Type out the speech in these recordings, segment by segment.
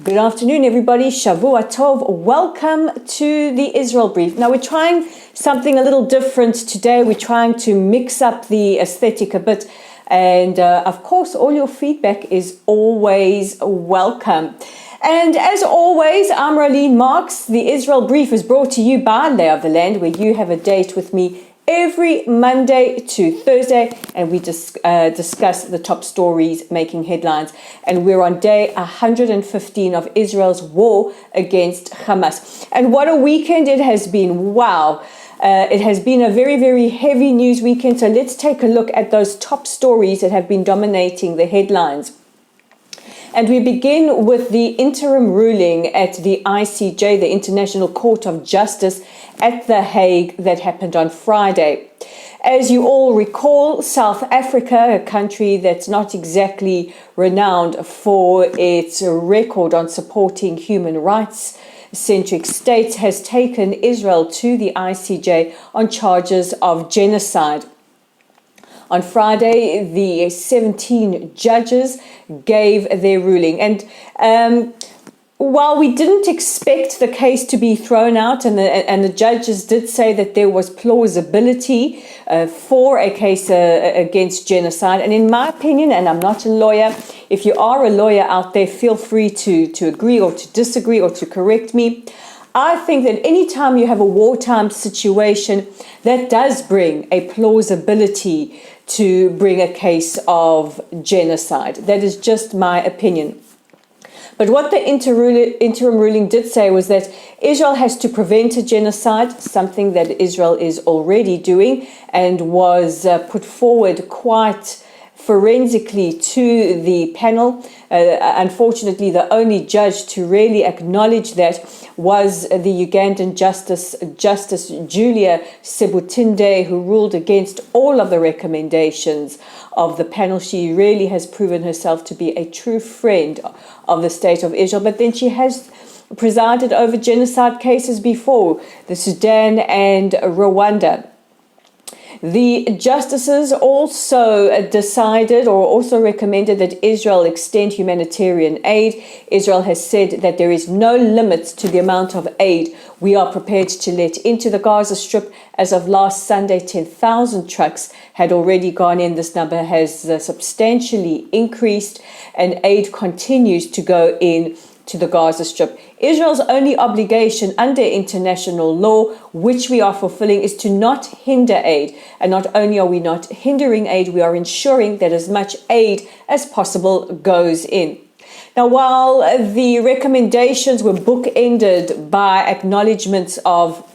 Good afternoon, everybody. Shavua Tov. Welcome to the Israel Brief. Now, we're trying something a little different today. We're trying to mix up the aesthetic a bit. And, of course, all your feedback is always welcome. And as always, I'm Rolene Marks. The Israel Brief is brought to you by Lay of the Land, where you have a date with me every Monday to Thursday, and we discuss the top stories making headlines. And we're on day 115 of Israel's war against Hamas. And what a weekend it has been. Wow. It has been a very, very heavy news weekend. So let's take a look at those top stories that have been dominating the headlines. And we begin with the interim ruling at the ICJ, the International Court of Justice at The Hague, that happened on Friday. As you all recall, South Africa, a country that's not exactly renowned for its record on supporting human rights-centric states, has taken Israel to the ICJ on charges of genocide. On Friday, the 17 judges gave their ruling. And while we didn't expect the case to be thrown out, and the judges did say that there was plausibility for a case against genocide, and in my opinion, and I'm not a lawyer, if you are a lawyer out there, feel free to agree or to disagree or to correct me. I think that anytime you have a wartime situation, that does bring a plausibility to bring a case of genocide. That is just my opinion. But what the interim ruling did say was that Israel has to prevent a genocide, something that Israel is already doing, and was put forward quite forensically to the panel. Unfortunately, the only judge to really acknowledge that was the Ugandan Justice Julia Sebutinde, who ruled against all of the recommendations of the panel. She really has proven herself to be a true friend of the state of Israel. But then she has presided over genocide cases before, the Sudan and Rwanda. The justices also decided or also recommended that Israel extend humanitarian aid. Israel has said that there is no limits to the amount of aid we are prepared to let into the Gaza Strip. As of last Sunday, 10,000 trucks had already gone in. This number has substantially increased, and aid continues to go in to the Gaza Strip. Israel's only obligation under international law, which we are fulfilling, is to not hinder aid. And not only are we not hindering aid, we are ensuring that as much aid as possible goes in. Now, while the recommendations were bookended by acknowledgements of,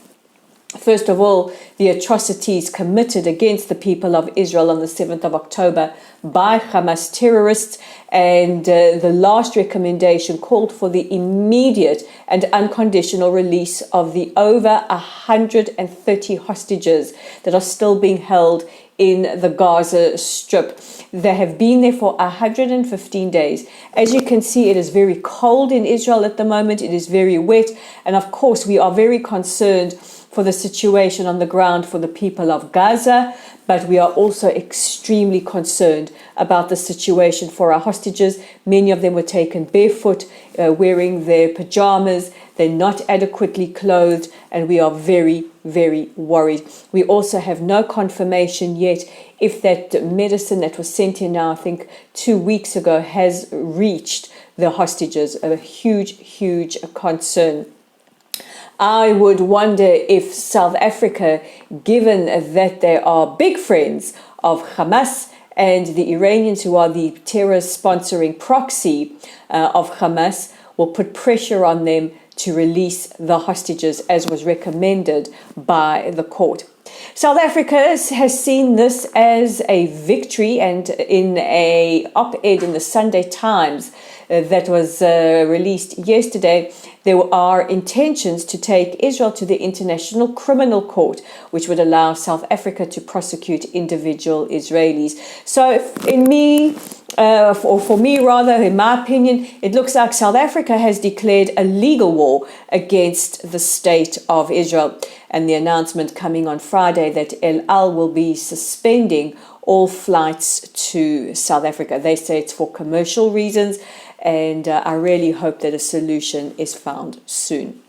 first of all, the atrocities committed against the people of Israel on the 7th of October by Hamas terrorists, and the last recommendation called for the immediate and unconditional release of the over 130 hostages that are still being held in the Gaza Strip. They have been there for 115 days. As you can see, it is very cold in Israel at the moment. It is very wet. And of course, we are very concerned for the situation on the ground for the people of Gaza, but we are also extremely concerned about the situation for our hostages. Many of them were taken barefoot, wearing their pajamas. They're not adequately clothed, and we are very, very worried. We also have no confirmation yet if that medicine that was sent in now, I think 2 weeks ago, has reached the hostages. A huge, huge concern. I would wonder if South Africa, given that they are big friends of Hamas and the Iranians, who are the terror-sponsoring proxy of Hamas, will put pressure on them to release the hostages, as was recommended by the court. South Africa has seen this as a victory, and in an op-ed in the Sunday Times that was released yesterday, there are intentions to take Israel to the International Criminal Court, which would allow South Africa to prosecute individual Israelis. So in my opinion, it looks like South Africa has declared a legal war against the state of Israel. And the announcement coming on Friday that El Al will be suspending all flights to South Africa. They say it's for commercial reasons, and I really hope that a solution is found soon.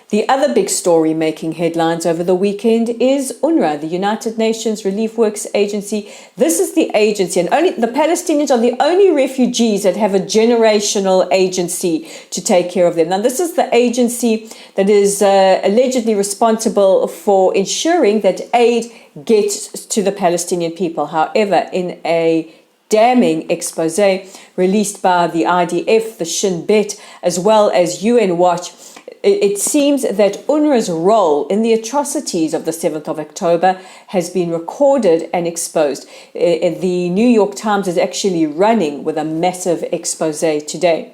The other big story making headlines over the weekend is UNRWA, the United Nations Relief Works Agency. This is the agency, and only the Palestinians are the only refugees that have a generational agency to take care of them. Now, this is the agency that is allegedly responsible for ensuring that aid gets to the Palestinian people. However, in a damning expose released by the IDF, the Shin Bet, as well as UN Watch, it seems that UNRWA's role in the atrocities of the 7th of October has been recorded and exposed. The New York Times is actually running with a massive expose today.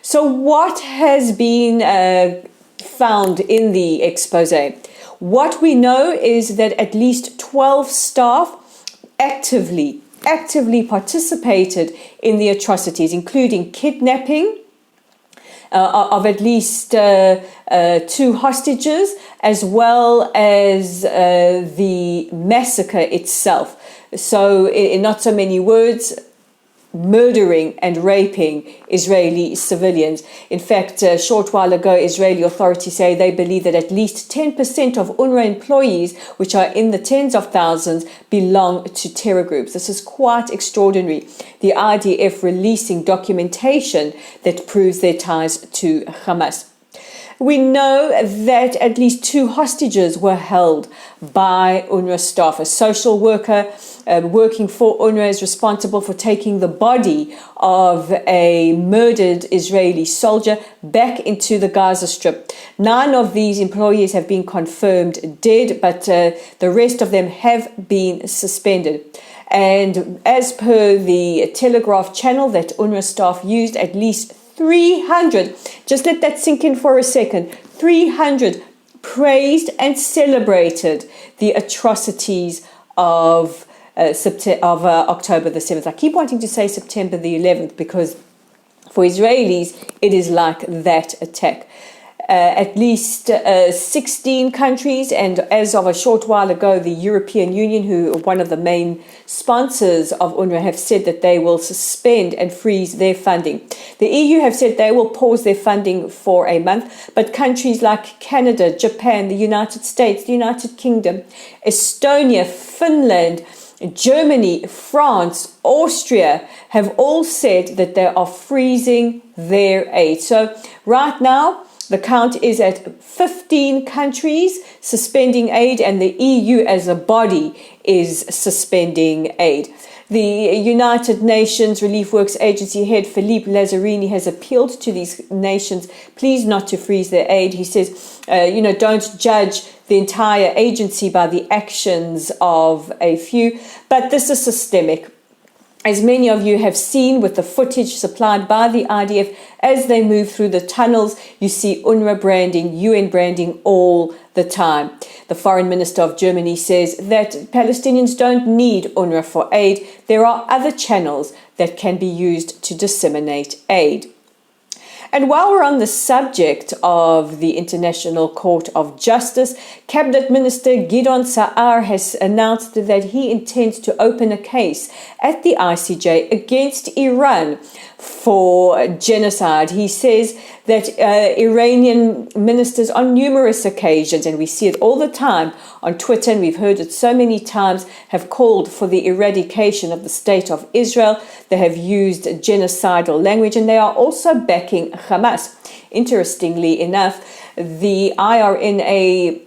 So what has been found in the expose? What we know is that at least 12 staff actively participated in the atrocities, including kidnapping of at least 2 hostages, as well as the massacre itself. So, in not so many words, murdering and raping Israeli civilians. In fact, a short while ago, Israeli authorities say they believe that at least 10% of UNRWA employees, which are in the tens of thousands, belong to terror groups. This is quite extraordinary. The IDF releasing documentation that proves their ties to Hamas. We know that at least 2 hostages were held by UNRWA staff. A social worker working for UNRWA is responsible for taking the body of a murdered Israeli soldier back into the Gaza Strip. 9 of these employees have been confirmed dead, but the rest of them have been suspended. And as per the Telegraph channel that UNRWA staff used, at least 300, just let that sink in for a second, 300 praised and celebrated the atrocities of October the 7th. I keep wanting to say September the 11th because for Israelis, it is like that attack. At least 16 countries, and as of a short while ago, the European Union, who are one of the main sponsors of UNRWA, have said that they will suspend and freeze their funding. The EU have said they will pause their funding for a month, but countries like Canada, Japan, the United States, the United Kingdom, Estonia, Finland, Germany, France, Austria have all said that they are freezing their aid. So right now, the count is at 15 countries suspending aid, and the EU as a body is suspending aid. The United Nations Relief Works Agency head Philippe Lazzarini has appealed to these nations please not to freeze their aid. He says, don't judge the entire agency by the actions of a few, but this is systemic. As many of you have seen with the footage supplied by the IDF, as they move through the tunnels, you see UNRWA branding, UN branding all the time. The foreign minister of Germany says that Palestinians don't need UNRWA for aid. There are other channels that can be used to disseminate aid. And while we're on the subject of the International Court of Justice, Cabinet Minister Gideon Saar has announced that he intends to open a case at the ICJ against Iran for genocide. He says that Iranian ministers on numerous occasions, and we see it all the time on Twitter, and we've heard it so many times, have called for the eradication of the state of Israel. They have used genocidal language, and they are also backing Hamas. Interestingly enough, the IRNA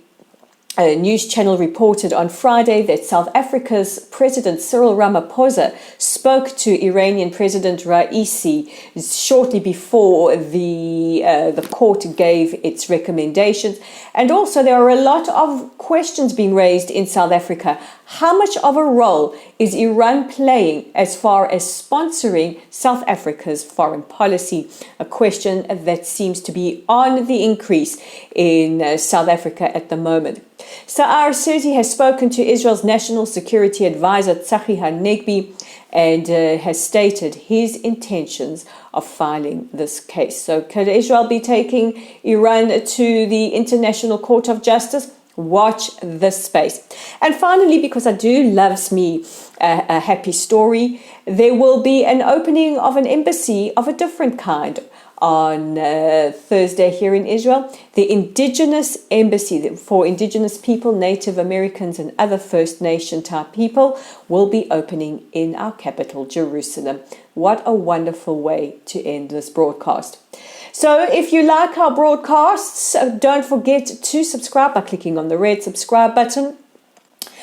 news channel reported on Friday that South Africa's President Cyril Ramaphosa spoke to Iranian President Raisi shortly before the court gave its recommendations. And also there are a lot of questions being raised in South Africa. How much of a role is Iran playing as far as sponsoring South Africa's foreign policy? A question that seems to be on the increase in South Africa at the moment. Saar says he has spoken to Israel's National Security Advisor Tzachi Hanegbi and has stated his intentions of filing this case. So could Israel be taking Iran to the International Court of Justice? Watch this space. And finally, because I do loves me a happy story, there will be an opening of an embassy of a different kind on Thursday here in Israel. The Indigenous Embassy for Indigenous people, Native Americans and other First Nation type people will be opening in our capital, Jerusalem. What a wonderful way to end this broadcast. So if you like our broadcasts, don't forget to subscribe by clicking on the red subscribe button.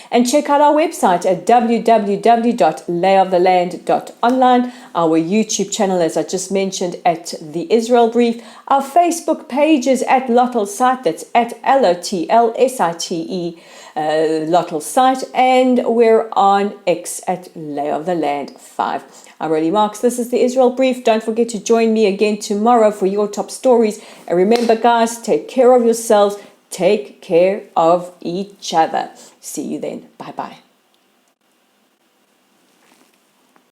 And check out our website at www.layoftheland.online, our YouTube channel, as I just mentioned, at The Israel Brief, our Facebook pages at Lottel Site, that's at LOTLSITE, Lottel Site, and we're on X at Lay of the Land 5. I'm Rody Marks. This is The Israel Brief. Don't forget to join me again tomorrow for your top stories. And remember, guys, take care of yourselves. Take care of each other. See you then. Bye-bye.